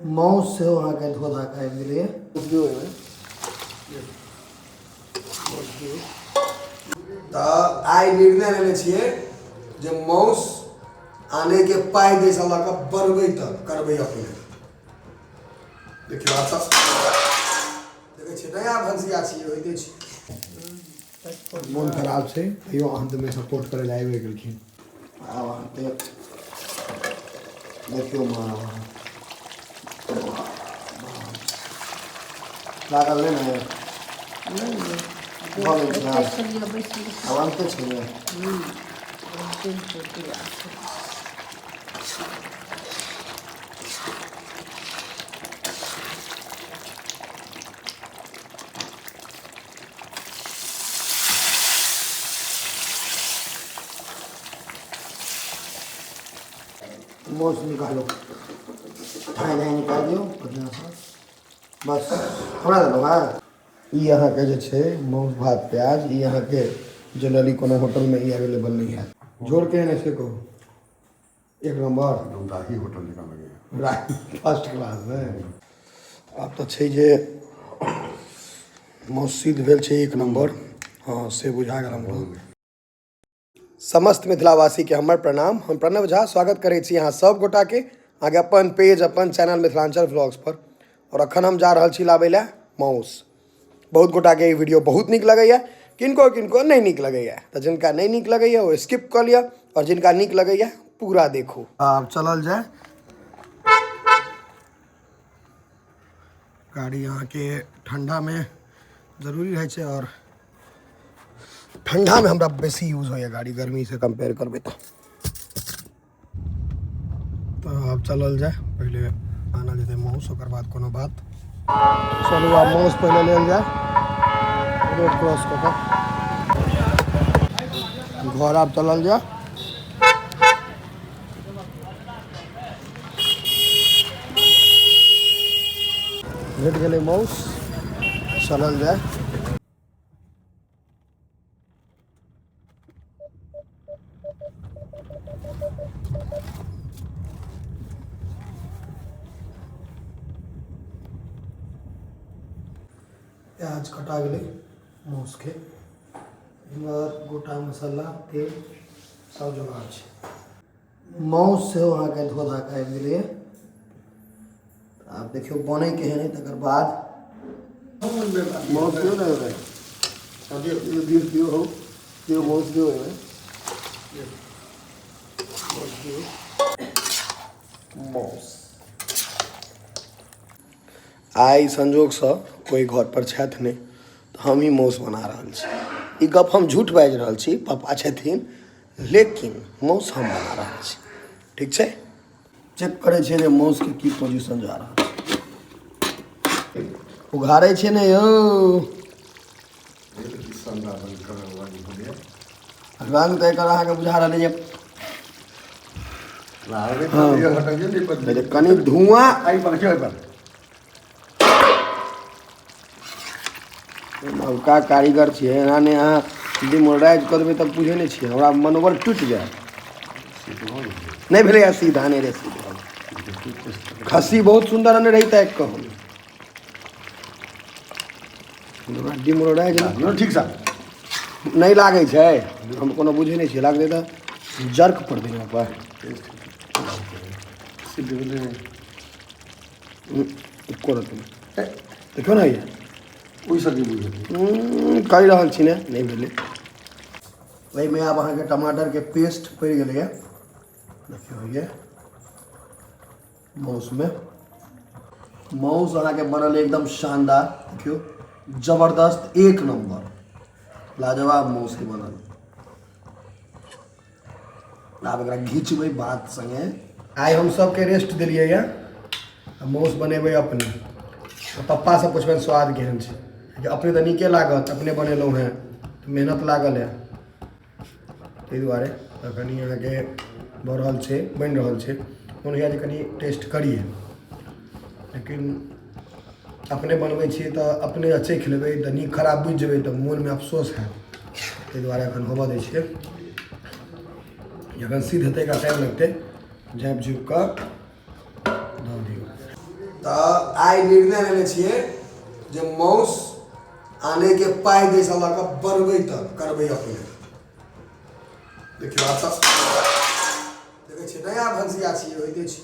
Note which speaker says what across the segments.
Speaker 1: माउस से वहाँ के धो धा के मिले तो आई निर्णय लेने छिए जे माउस आने के पाई दे साला का बढ़बे तक करबे अपने। देखियो अच्छा देखे छी नया भंसिया छी होइते छी मन खराब छै यो अंत में सपोर्ट करे ला आबे गेलखिन। आब अहाँके देखियो मां लागल नहीं ना अब अंत छै माउस निकालो ठाई निकाल दियो बढ़िया से बस हमरा दो हां ई यहाँ के जे छै माउस भात प्याज ई यहाँ के जनरली कोनो होटल में ई अवेलेबल नहीं है। जोड़ के ने से को एक नंबर राही होटल निकाल लगे राही फर्स्ट क्लास में अब तो छै जे माउस सिद्ध भेल छै एक नंबर। हाँ से बुझा गेल हमरो। समस्त मिथिलावासी के हमर प्रणाम। हम प्रणव झा स्वागत करै छी यहाँ सब गोटा के आगे अपन पेज अपन चैनल मिथिलांचल व्लॉग्स पर। और अखन हम जा रहल छी लाबै ला माउस। बहुत गोटा के वीडियो बहुत निक लगैया किनको किनको नहीं निक लगैया तो जिनका नहीं निक लगैया वो स्किप कर लिया और जिनका निक लगैया पूरा देखो। अब चलल जाए गाड़ी यहाँ के ठंडा में जरूरी रहे छै और ठंडा में हमरा बेसी यूज होया गाड़ी गर्मी से कंपेयर करबे तो अब चलल जाए पहले आना जेते माउस ओकर बाद कोनो बात। चलू अब माउस पहले लेल जाए रोड क्रॉस कर घर आप चलल जाए। भेट गेलै माउस चलल जाए। प्याज कटा गए माउस के इमहर गोटा मसाला तेल सब जोगाड़ छै। माउस से वहाँ के धो धा के आबि गेलै। आब देखियो बने केहन है तकर बाद माउस दियो ना दियो दियो हो दियो माउस दियो माउस आई संजोग से कोई घर पर छथि नहीं तो हम ही माउस बना रहल छी। ई गप हम झूठ बाजि रहल छी पापा छथिन लेकिन माउस हम बना रहल छी। ठीक छै चेक करे छे ने माउस के की पोजीशन जा रहा है उघारे छे ने यौ रंग तो एकर अहाँके बुझा रहल है कनी धुआं नवका कारीगर छे एनाने अहाँ डिमोराइज कर देबै तब बुझे नहीं छे हमरा मनोबल टूट जाए नहीं भेले सीधा नहीं रे सीधा खस्सी बहुत सुंदर नहीं रही तैक कहूँ डिमोराइज ठीक सा नहीं लागे छे हम कोनो बुझे नहीं छे लागते तो जर्क पड़ देने पर देखो ना ये कही रहल छी ने नहीं भेले वही में आब अहाँ के टमाटर के पेस्ट पड़ गए देखियो ये माउस में माउस अहाँ के बनल एकदम शानदार देखियो जबरदस्त एक नंबर लाजवाब माउस के बनल। आब एकरा घींचबै बात संगे आई हम सब के रेस्ट दिलिए या माउस बनेबै अपने पप्पा से पूछबे स्वाद केहन छै अपने तो नीके लागत अपने बनेलहुँ हैं तो मेहनत लागल है ताहि दुआरे कनी अहाँके भऽ रहल छै बनि रहल छै मोन होइए जे कनी टेस्ट करिए लेकिन अपने बनबै छियै तऽ अपने चखि लेबै तऽ नीक खराब बुझि जेबै तऽ मोनमे अफसोस हैत ताहि दुआरे एखन होबऽ दै छियै जखन सिद्ध हेतै एकरा टाइम लगतै झाँपि झुपि कऽ धऽ दियौ तो आई निर्णय लेने छिए जे मौस आने के पाई दे साला का बनबै तब करबै अपने। देखियो आप सब देखे छिए नया भंसिया छिए होइते छी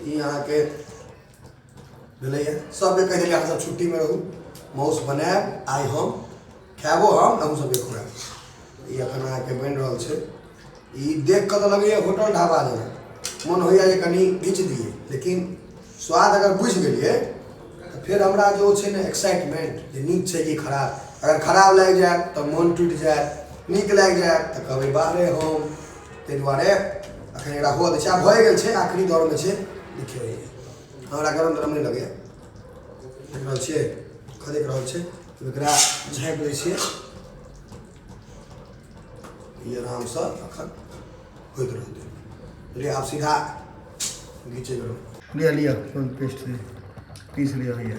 Speaker 1: ई यहाँ के भेलैया सबके कहि देलिए अहाँ सब छुट्टी में रहू मौस बनाएब आइ हम खाएबो हम अहूँ सबके खुआएब। ई एखन अहाँके बनि रहल छै ई देख कऽ तऽ लगैए होटल ढाबा जेना मन होइए जे कनि घीच दिए लेकिन स्वाद अगर बुझि गेलिए तो फिर हमरा जो छै ने एक्साइटमेंट जे नीक छै कि खराब अगर खराब लागि जाए तो मन टूटि जाए नीक लागि जाए तो कहबै बाहरे हम ताहि दुआरे अखन एकरा हुअ दै छै आब भए गेल छै आखिरी दौरमे छै देखियौ हमरा गरम गरम नहि लगैए देख रहल छियै खदेक रहल छै एकरा झाँपि दै छियै ई आरामसँ अखन होइत रहतै बुझलियै आब सीधा घीचे लिया लिया कोन पेस्ट से पीस लिया होइए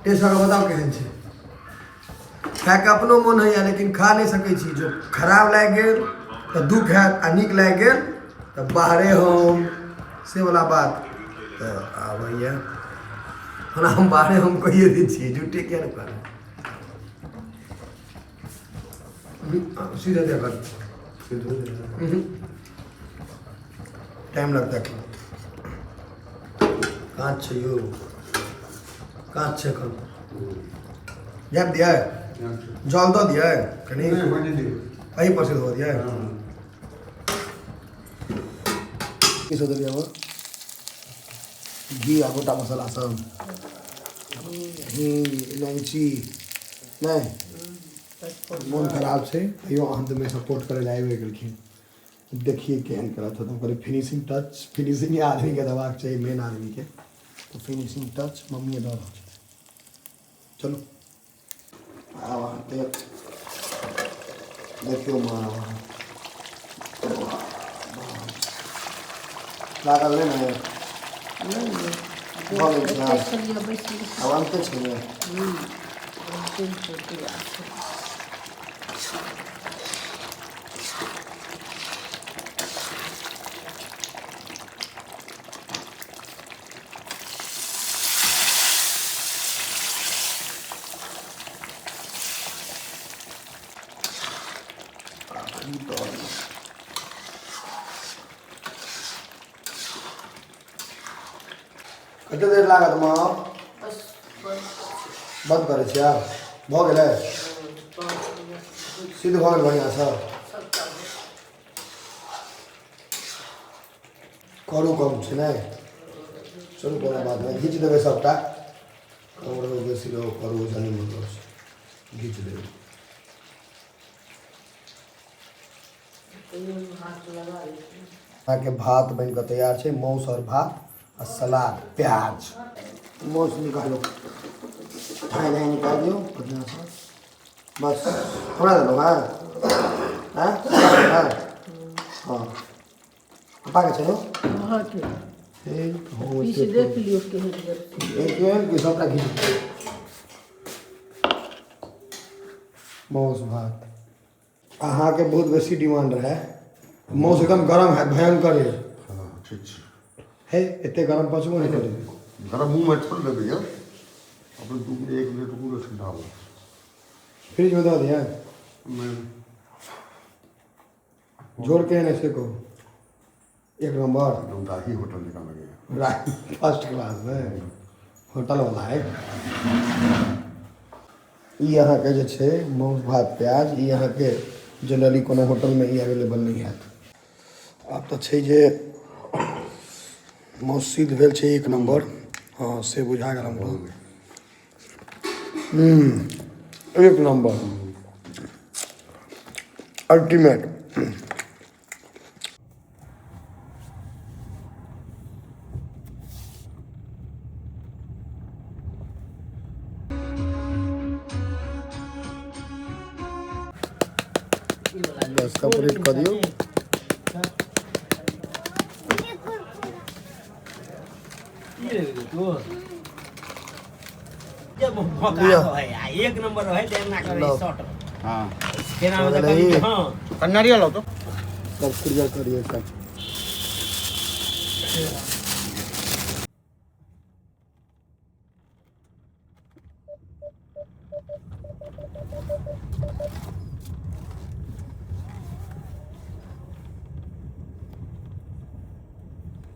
Speaker 1: टेस्ट अगर बताओ केहन छै खाएके अपनो मोन होइए लेकिन खा नहीं सकै छी जो खराब लागि गेल तो दुख हैत आ नीक लागि गेल तो बाहरे हम से वाला बात तो आबैए खाना हम बाहरे हम कहिए दै छियै झूठे किया नहीं कर सीधे देखा टाइम लगता है काँच छै यौ काँच छै एखन झाँपि दियै जल दऽ दियै कनि एहि पर से धो दियै की सब देलियै हमर घी आ गोटा मसाला सब इलायची नहीं मन खराब छै तैयो अहाँ तऽ सपोर्ट करे लए आबि गेलखिन देखिए केहन करत तो कहलिए फिनिशिंग टच फिनिशिंग आदमी के देबाक चाहिए मेन आदमी के तो फिनिशिंग टच मम्मी दऽ रहल छै चलो आब अहाँके देखियो माँ लागल नहि ने भऽ गेल छै आब अन्ते छै ने कते देर लागत माँ बंद करे छियै भऽ गेलै सिद्ध भऽ गेल बढ़िआँसँ करू कम छै ने चलू कोनो बात नहीं घीच देबै सबटा कम रहो बेसी रहो करू जानी मतलब घीच देबै के भात बन कऽ तैयार छै मौस और भात और सलाद प्याज मौस निकालो ठाई ठाई निकाल दियो बढ़िया से बस थोड़ा दे दो हाँ पा के चलो
Speaker 2: देख लियो
Speaker 1: कि सबटा घी मौस भात अहाँ के बहुत बेसी डिमांड रहे मौस एकदम गरम है भयंकर है
Speaker 3: हाँ ठीक
Speaker 1: है इतने गरम पचबो नहीं करे
Speaker 3: गरम मुँह में छोड़ देबै अपने 2 मिनट 1 मिनट पूरा ठंडा हो
Speaker 1: फ्रिज में दो दिया जोड़ के नहीं से को एक नंबर
Speaker 3: एकदम दाही होटल निकाल लगे
Speaker 1: फर्स्ट क्लास में होटल वाला है ई यहाँ के जे छै मौस भात प्याज ई यहाँ के जनरली कोनो होटल में ई अवेलेबल नहीं है आब तो छै जे मौस सिद्ध भेल छै एक नंबर हाँ से बुझा गेल हमरो एक नंबर अल्टीमेट बस कंप्लीट कर दियो
Speaker 2: एक नंबर है देना करे शॉट
Speaker 3: हाँ
Speaker 2: केना में कभी हां
Speaker 3: कन्नड़िया लो तो
Speaker 1: सब क्लियर करिए सब